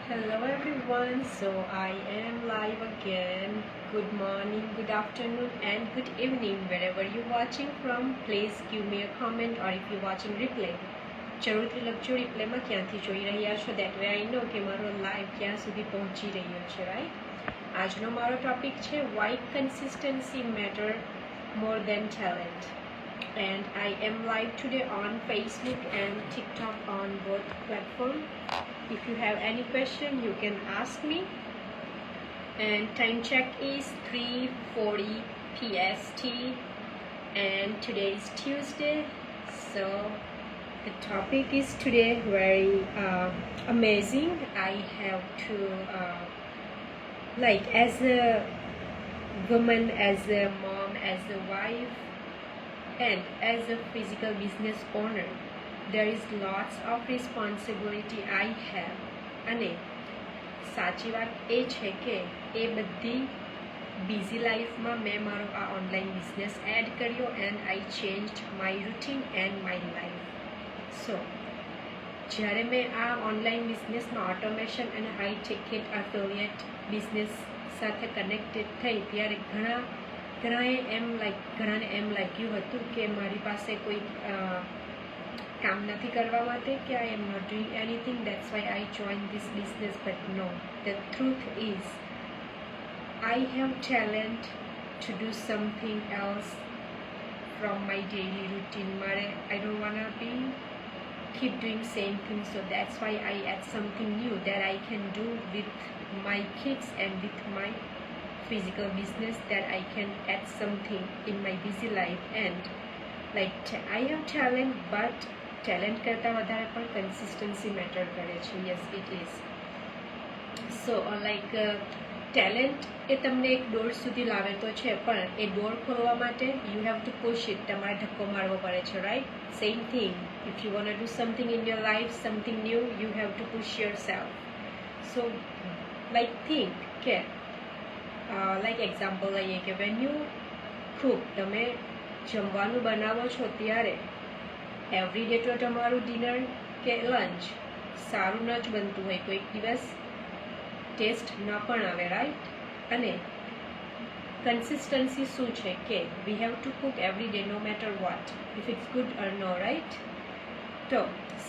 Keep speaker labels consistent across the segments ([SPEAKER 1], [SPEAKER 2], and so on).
[SPEAKER 1] Hello everyone, so I am live again. Good morning, good afternoon and good evening wherever you're watching from. Please give me a comment, or if you're watching replay, જરૂરથી લખજો રિપ્લેમાં ક્યાંથી જોઈ રહ્યા છો. That way I know કે મારો live ક્યાં સુધી પહોંચી રહ્યો છે, રાઈટ. આજનો મારો ટોપિક છે why consistency matter more than talent. And I am live today on Facebook and TikTok on both platforms. If you have any question, you can ask me. And time check is 3:40 PST, and today is Tuesday. So the topic is today very amazing. I have to as a woman, as a mom, as a wife, and as a physical business owner, there is lots of responsibility I have. અને સાચી વાત એ છે કે એ બધી busy લાઈફમાં મેં મારો આ ઓનલાઈન બિઝનેસ એડ કર્યો and I changed my routine and my life. So જ્યારે મેં આ ઓનલાઈન બિઝનેસમાં ઓટોમેશન અને હાઈ ટિકિટ એફિલિએટ બિઝનેસ સાથે કનેક્ટેડ થઈ ત્યારે ઘણાને એમ લાગ્યું હતું કે મારી પાસે કોઈ કામ નથી કરવા માટે, કે I am not doing anything, that's why I joined this business. But no, the truth is I have talent to do something else from my daily routine. I don't want to keep doing same thing, so that's why I add something new that I can do with my kids and with my physical business, that I can add something in my busy life. And I have talent, but talent કરતાં વધારે પણ consistency matter કરે છે. Yes, it is. So talent એ તમને એક door સુધી લાવે તો છે, પણ એ ડોર ખોલવા માટે you have to push it. તમારે ધક્કો મારવો પડે છે, right? Same thing, if you want to do something in your life, something new, you have to push yourself. So think કે એક્ઝામ્પલ લઈએ કે વેન યુ કુક, તમે જમવાનું બનાવો છો ત્યારે એવરી ડે તો તમારું ડિનર કે લંચ સારું ન જ બનતું હોય, કોઈક દિવસ ટેસ્ટ ન પણ આવે, રાઈટ? અને કન્સિસ્ટન્સી શું છે કે we have to cook every day, no matter what, if it's good or no, right? તો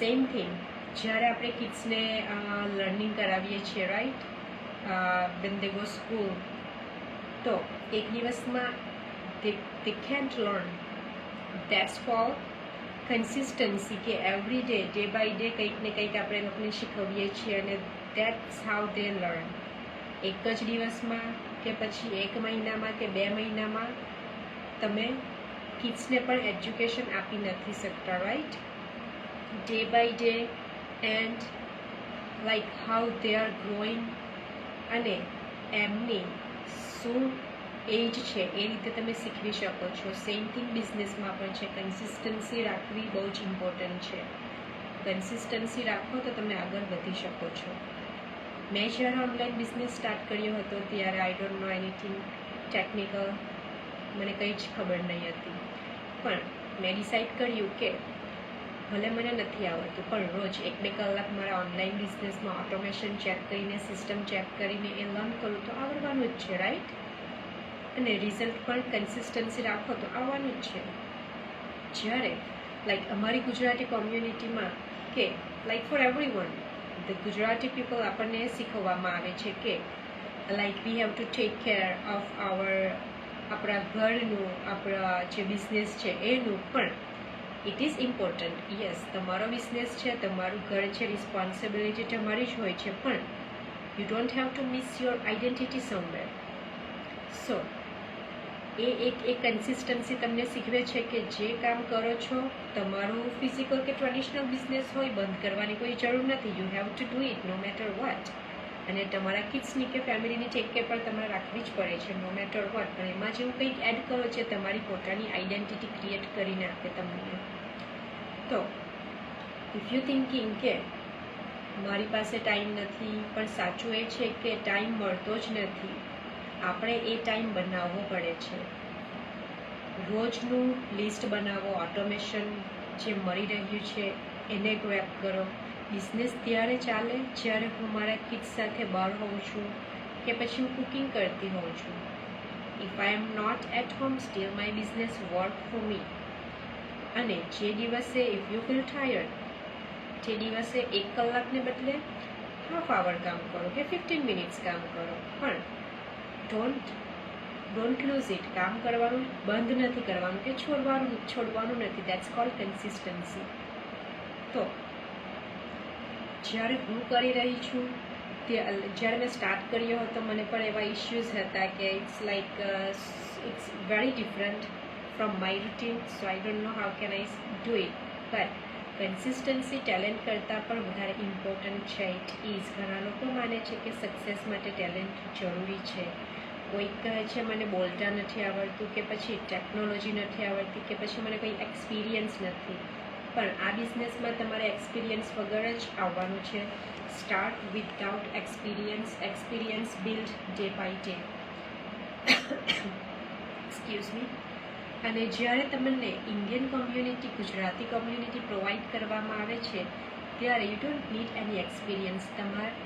[SPEAKER 1] સેમ થિંગ જ્યારે આપણે કિડ્સને લર્નિંગ કરાવીએ છીએ, right, when they go school, તો એક દિવસમાં they can't learn. That's called consistency, કે એવરી ડે બાય ડે કંઈક ને કંઈક આપણે એ લોકોને શીખવીએ છીએ, અને દેટ્સ હાઉ દે લર્ન. એક જ દિવસમાં કે પછી એક મહિનામાં કે 2 મહિનામાં તમે કિડ્સને પણ એજ્યુકેશન આપી નથી શકતા, right? Day by day and how they are growing, અને એમની શું એજ છે એ રીતે તમે શીખવી શકો છો. સેમ થિંગ બિઝનેસમાં પણ છે. કન્સિસ્ટન્સી રાખવી બહુ જ ઇમ્પોર્ટન્ટ છે. કન્સિસ્ટન્સી રાખો તો તમે આગળ વધી શકો છો. મેં જ્યારે ઓનલાઈન બિઝનેસ સ્ટાર્ટ કર્યો હતો ત્યારે આઈ ડોન્ટ નો એનીથિંગ ટેકનિકલ, મને કંઈ જ ખબર નહીં હતી, પણ મેં ડિસાઇડ કર્યું કે ભલે મને નથી આવડતું, પણ રોજ 1-2 કલાક મારા ઓનલાઈન બિઝનેસમાં ઓટોમેશન ચેક કરીને, સિસ્ટમ ચેક કરીને એ લર્ન કરું તો આવડવાનું જ છે, રાઈટ? અને રિઝલ્ટ પણ કન્સિસ્ટન્સી રાખો તો આવવાનું જ છે. જ્યારે અમારી ગુજરાતી કોમ્યુનિટીમાં કે four everyone, the Gujarati people, આપણને શીખવવામાં આવે છે કે we have to take care of આપણા ઘરનું, આપણા જે બિઝનેસ છે એનું પણ. ઇટ ઇઝ ઇમ્પોર્ટન્ટ, યસ, તમારો બિઝનેસ છે, તમારું ઘર છે, રિસ્પોન્સિબિલિટી તમારી જ હોય છે, પણ you don't have to miss your identity somewhere. So A consistency તમને શીખવે છે કે જે કામ કરો છો, તમારું ફિઝિકલ કે ટ્રેડિશનલ બિઝનેસ હોય, બંધ કરવાની કોઈ જરૂર નથી. You have to do it no matter what. અને તમારા કિડ્સની કે ફેમિલીની ટેક કેર પણ તમારે રાખવી જ પડે છે, નો મેટર વોટ. પણ એમાં જેવું કંઈક એડ કરો છે, તમારી પોતાની આઈડેન્ટિટી ક્રિએટ કરીને આપે તમને. તો ઇફ યુ થિંકિંગ કે મારી પાસે ટાઈમ નથી, પણ સાચું એ છે કે ટાઈમ મળતો જ નથી. આપણે એ ટાઈમ બનાવવો પડે છે. રોજનું લિસ્ટ બનાવો, ઓટોમેશન જે મળી રહ્યું છે એને ગ્રેપ કરો, બિઝનેસ ત્યારે ચાલે જ્યારે હું મારા કિડ્સ સાથે બહાર હોઉં છું કે પછી હું કુકિંગ કરતી હોઉં છું. If I am not at home still my business work for me. અને જે દિવસે ઇફ યુ ફીલ ટાયર્ડ જે દિવસે 1 કલાકને બદલે હાફ આવર કામ કરો કે 15 મિનિટ્સ કામ કરો, પણ ડોન્ટ લૂઝ ઇટ. કામ કરવાનું બંધ નથી કરવાનું કે છોડવાનું નથી. That's cold consistency. તો જ્યારે હું કરી રહી છું જ્યારે મેં સ્ટાર્ટ કર્યો હતો મને પણ એવા ઇશ્યુઝ હતા કે it's very different from my routine, so I don't know how can I do it. But consistency talent કરતાં પણ વધારે ઇમ્પોર્ટન્ટ છે. It is. ઘણા લોકો માને છે કે સક્સેસ માટે ટેલેન્ટ જરૂરી છે. કોઈક કહે છે મને બોલતા નથી આવડતું, કે પછી ટેકનોલોજી નથી આવડતી, કે પછી મને કંઈ એક્સપિરિયન્સ નથી. પણ આ બિઝનેસમાં તમારે એક્સપિરિયન્સ વગર જ આવવાનું છે. Start without experience build day by day. Excuse me. અને જ્યારે તમને Indian community, Gujarati community provide કરવામાં આવે છે ત્યારે you don't need any experience.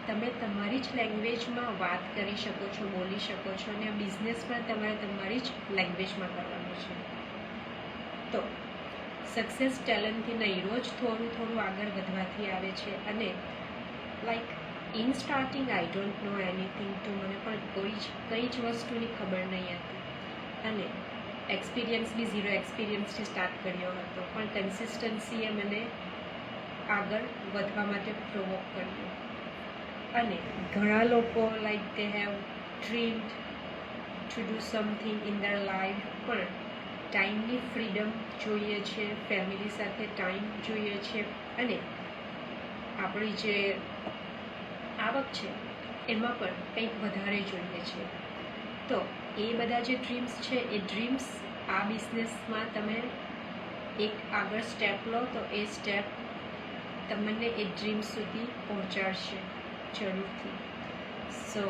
[SPEAKER 1] તમે તમારી જ લેંગ્વેજમાં વાત કરી શકો છો, બોલી શકો છો, અને આ બિઝનેસ પણ તમારે તમારી જ લેંગ્વેજમાં કરવાનું છે. તો સક્સેસ ટેલેન્ટથી નહીં, રોજ થોડું આગળ વધવાથી આવે છે. અને like in starting I don't know anything. તો મને પણ કંઈ જ વસ્તુની ખબર નહીં હતી. અને એક્સપિરિયન્સ બી 0 એક્સપિરિયન્સથી સ્ટાર્ટ કર્યો હતો. પણ કન્સિસ્ટન્સીએ મને આગળ વધવા માટે પ્રોવોક કર્યો. અને ઘણા લોકો like they have ડ્રીમ્ડ two do something in ધર લાઈફ, પણ ટાઈમની ફ્રીડમ જોઈએ છે, ફેમિલી સાથે ટાઈમ જોઈએ છે, અને આપણી જે આવક છે એમાં પણ કંઈક વધારે જોઈએ છે. તો એ બધા જે ડ્રીમ્સ છે એ ડ્રીમ્સ આ બિઝનેસમાં તમે એક આગળ સ્ટેપ લો તો એ સ્ટેપ તમને એ ડ્રીમ સુધી પહોંચાડશે જરૂરથી. સો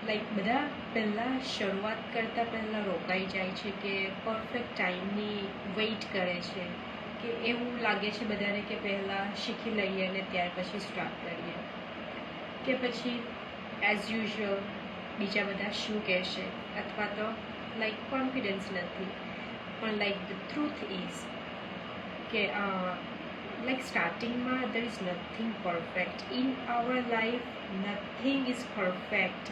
[SPEAKER 1] લાઈક બધા પહેલાં શરૂઆત કરતાં પહેલાં રોકાઈ જાય છે કે પરફેક્ટ ટાઈમની વેઇટ કરે છે, કે એવું લાગે છે બધાને કે પહેલાં શીખી લઈએ અને ત્યાર પછી સ્ટાર્ટ કરીએ, કે પછી એઝ યુઝ્યુઅલ બીજા બધા શું કહેશે, અથવા તો લાઈક કોન્ફિડન્સ નથી. પણ લાઈક ધ ટ્રુથ ઇઝ કે લાઈક સ્ટાર્ટિંગમાં there is nothing perfect in our life. Nothing is perfect.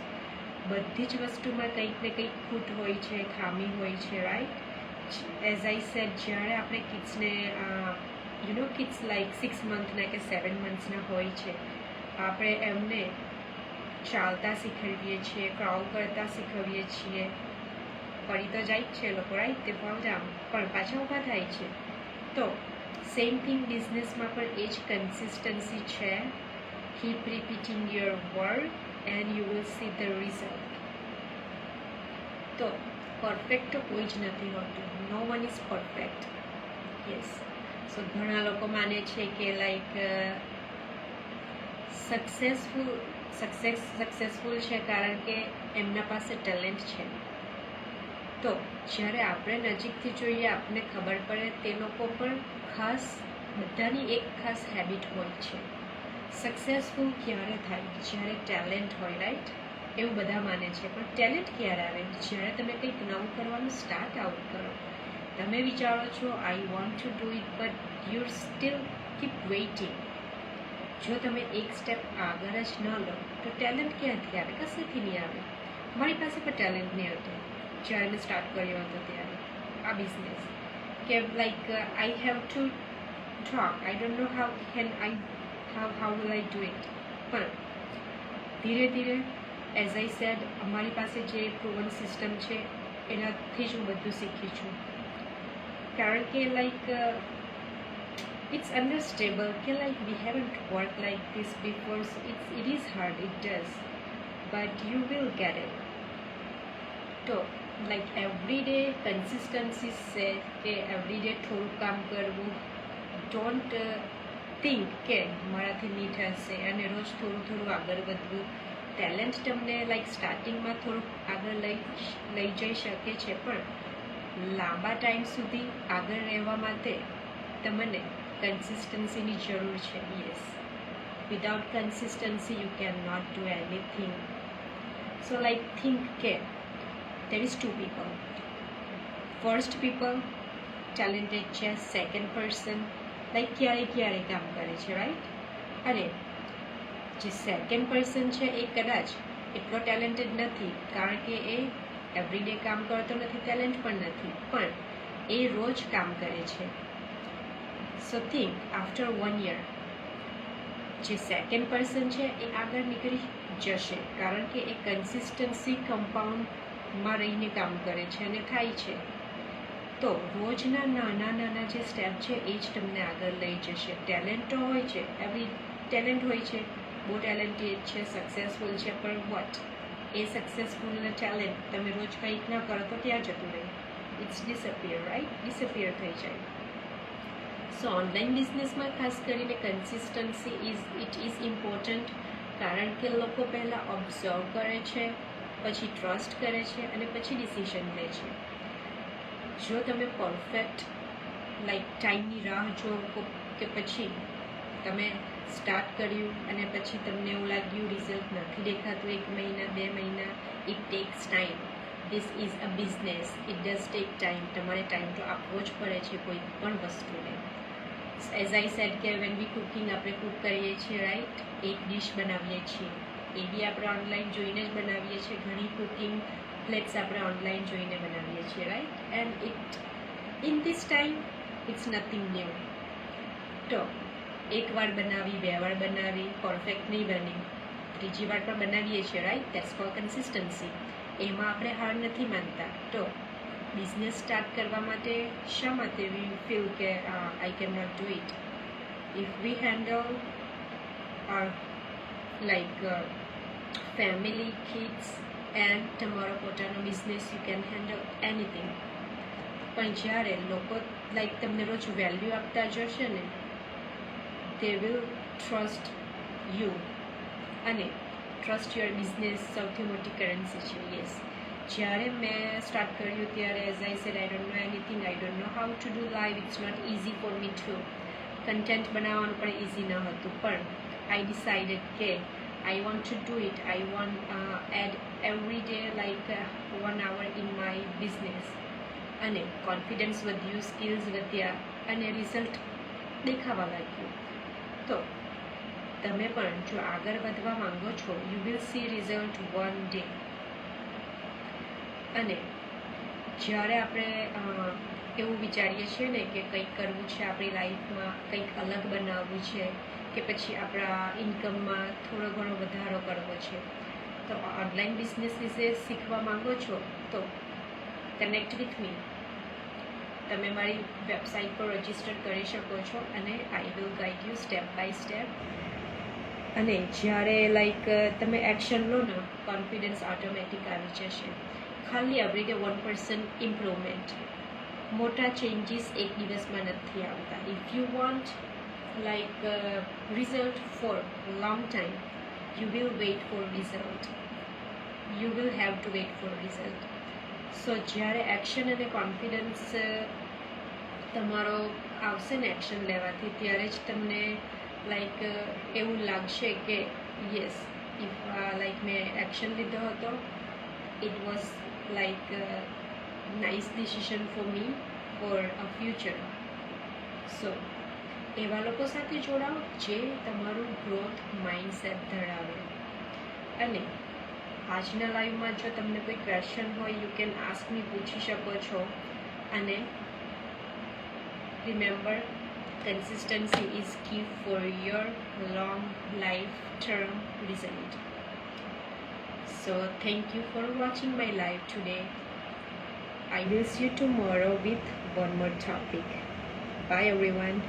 [SPEAKER 1] બધી જ વસ્તુમાં કંઈક ને કંઈક ખૂટ હોય છે, ખામી હોય છે, રાઈટ. એઝ આઈ સેડ, જ્યારે આપણે કિડ્સને કિડ્સ લાઈક 6 મંથના કે 7 મંથ્સના હોય છે, આપણે એમને ચાલતા શીખવીએ છીએ, ક્રાઉલ કરતા શીખવીએ છીએ. પડી તો જાય જ છે લોકો, રાઈટ, તે પણ પાછા ઊભા થાય છે. તો સેમ થિંગ બિઝનેસમાં પણ એ જ કન્સિસ્ટન્સી છે. Keep repeating your word and you will see the result. તો પરફેક્ટ તો કોઈ જ નથી હોતું. નો વન ઇઝ પરફેક્ટ. યસ. સો ઘણા લોકો માને છે કે લાઈક સક્સેસફુલ છે કારણ કે એમના પાસે ટેલેન્ટ છે. તો જ્યારે આપણે નજીકથી જોઈએ આપણને ખબર પડે તે લોકો પણ બધાની એક ખાસ હેબિટ હોય છે. સક્સેસફુલ ક્યારે થાય? જ્યારે ટેલેન્ટ હોય, રાઈટ. એવું બધા માને છે. પણ ટેલેન્ટ ક્યારે આવે? જ્યારે તમે કંઈક નવું કરવાનું સ્ટાર્ટ આઉટ કરો. તમે વિચારો છો I want to do it, but you still keep waiting. જો તમે એક સ્ટેપ આગળ જ ન લો તો ટેલેન્ટ ક્યાંથી આવે? કશેથી નહીં આવે. મારી પાસે પણ ટેલેન્ટ નહીં હતો જ્યારે મેં સ્ટાર્ટ કર્યો હતો ત્યારે આ બિઝનેસ, કે like I have to talk, I don't know how will I do it. પણ ધીરે ધીરે એઝ આઈ સેડ અમારી પાસે જે પ્રૂવન સિસ્ટમ છે એનાથી જ હું બધું શીખી છું. કારણ કે લાઈક it's understandable કે like we haven't worked like this before, so it is hard, it does, but you will get it. તો like every day consistency છે કે every day થોડું કામ કરવું. don't think કે મારાથી નહીં થશે, અને રોજ થોડું આગળ વધવું. ટેલેન્ટ તમને લાઈક સ્ટાર્ટિંગમાં થોડુંક આગળ લઈ જઈ શકે છે, પણ લાંબા ટાઈમ સુધી આગળ રહેવા માટે તમને કન્સિસ્ટન્સીની જરૂર છે. Yes, without consistency you can not do anything. So like think કે there is two people. First people talented છે, સેકન્ડ પર્સન લાઈક ક્યારે કામ કરે છે, રાઈટ? અને જે સેકન્ડ પર્સન છે એ કદાચ એટલો ટેલેન્ટેડ નથી, કારણ કે એ એવરીડે કામ કરતો નથી, ટેલેન્ટ પણ નથી, પણ એ રોજ કામ કરે છે. સો થિંક આફ્ટર 1 year જે સેકન્ડ પર્સન છે એ આગળ નીકળી જશે, કારણ કે એ કન્સિસ્ટન્સી કમ્પાઉન્ડમાં રહીને કામ કરે છે અને થાય છે. તો રોજના નાના જે સ્ટેપ છે એ જ તમને આગળ લઈ જશે. ટેલેન્ટ તો હોય છે, એવરી ટેલેન્ટ હોય છે, બહુ ટેલેન્ટેડ છે, સક્સેસફુલ છે, પણ વોટ એ સક્સેસફુલ ટેલેન્ટ તમે રોજ કંઈક ના કરો તો ત્યાં જતું રહે. It's disappear, right? ડિસઅપિયર થઈ જાય. સો ઓનલાઈન બિઝનેસમાં ખાસ કરીને કન્સિસ્ટન્સી ઇટ ઇઝ ઇમ્પોર્ટન્ટ, કારણ કે લોકો પહેલાં ઓબ્ઝર્વ કરે છે, પછી ટ્રસ્ટ કરે છે અને પછી ડિસિઝન લે છે. જો તમે પરફેક્ટ લાઈક ટાઈમની રાહ જોવો કે પછી તમે સ્ટાર્ટ કર્યું અને પછી તમને એવું લાગ્યું રિઝલ્ટ નથી દેખાતું 1 મહિના 2 મહિના, it takes time. This is a business, it does take time. તમારે ટાઈમ તો આપવો જ પડે છે કોઈ પણ વસ્તુને. એઝ આઈ સેડ કે વેન વી કુકિંગ, આપણે કુક કરીએ છીએ, રાઈટ? એક ડિશ બનાવીએ છીએ, એ બી આપણે ઓનલાઈન જોઈને જ બનાવીએ છીએ. ઘણી કુકિંગ પ્લેટ્સ આપણે ઓનલાઈન જોઈને બનાવીએ છીએ, right? And it in this time it's nothing new. તો 1 વાર બનાવી, 2 વાર બનાવી, પરફેક્ટ નહીં બની, 3જી વાર પણ બનાવીએ છીએ, રાઈટ? That's four consistency. એમાં આપણે હાર નથી માનતા. તો બિઝનેસ સ્ટાર્ટ કરવા માટે શા માટે વી ફીલ કે I can not do it? If we handle are like family, kids and તમારો પોતાનો business, you can handle anything. પણ જ્યારે લોકો લાઈક તમને રોજ વેલ્યુ આપતા જશે ને, they will trust you. અને ટ્રસ્ટ યોર બિઝનેસ સૌથી મોટી કરન્સી છે. યસ, જ્યારે મેં સ્ટાર્ટ કર્યું ત્યારે as I said I don't know anything, I don't know how to do live. It's not easy for me too. Content બનાવવાનું પણ ઇઝી ન હતું, પણ આઈ ડિસાઇડેડ કે I want to do it. I want add every day like 1 hour in my business. અને confidence વધ્યું, skills વધ્યા અને રિઝલ્ટ દેખાવા લાગ્યું. તો તમે પણ જો આગળ વધવા માંગો છો, you will see result 1 day. અને જ્યારે આપણે એવું વિચારીએ છીએ ને કે કંઈક કરવું છે આપણી લાઈફમાં, કંઈક અલગ બનાવવું છે, કે પછી આપણા ઇન્કમમાં થોડો ઘણો વધારો કરવો છે, તો ઓનલાઈન બિઝનેસ વિશે શીખવા માંગો છો તો કનેક્ટ વિથ મી. તમે મારી વેબસાઇટ પર રજિસ્ટર કરી શકો છો અને I will guide you step by step. અને જ્યારે લાઈક તમે એક્શન લો ને, કોન્ફિડન્સ ઓટોમેટિક આવી જશે. ખાલી એવરીડે 1% ઇમ્પ્રુવમેન્ટ. મોટા ચેન્જીસ એક દિવસમાં નથી આવતા. If you want like result for long time, you will wait for result. You will have to wait for result. So જ્યારે એક્શન અને કોન્ફિડન્સ તમારો આવશે ને એક્શન લેવાથી, ત્યારે જ તમને લાઈક એવું લાગશે કે યસ, ઇફ લાઈક મેં એક્શન લીધો હતો, it was like nice decision for me for a future. So એવા લોકો સાથે જોડાઓ જે તમારું ગ્રોથ માઇન્ડસેટ ધરાવે. અને આજના લાઈવમાં જો તમને કોઈ ક્વેશ્ચન હોય, યુ કેન આસ્ક મી, પૂછી શકો છો. અને remember, consistency is key for your long life term result. So thank you for watching my live today. I will see you tomorrow with one more topic. Bye everyone.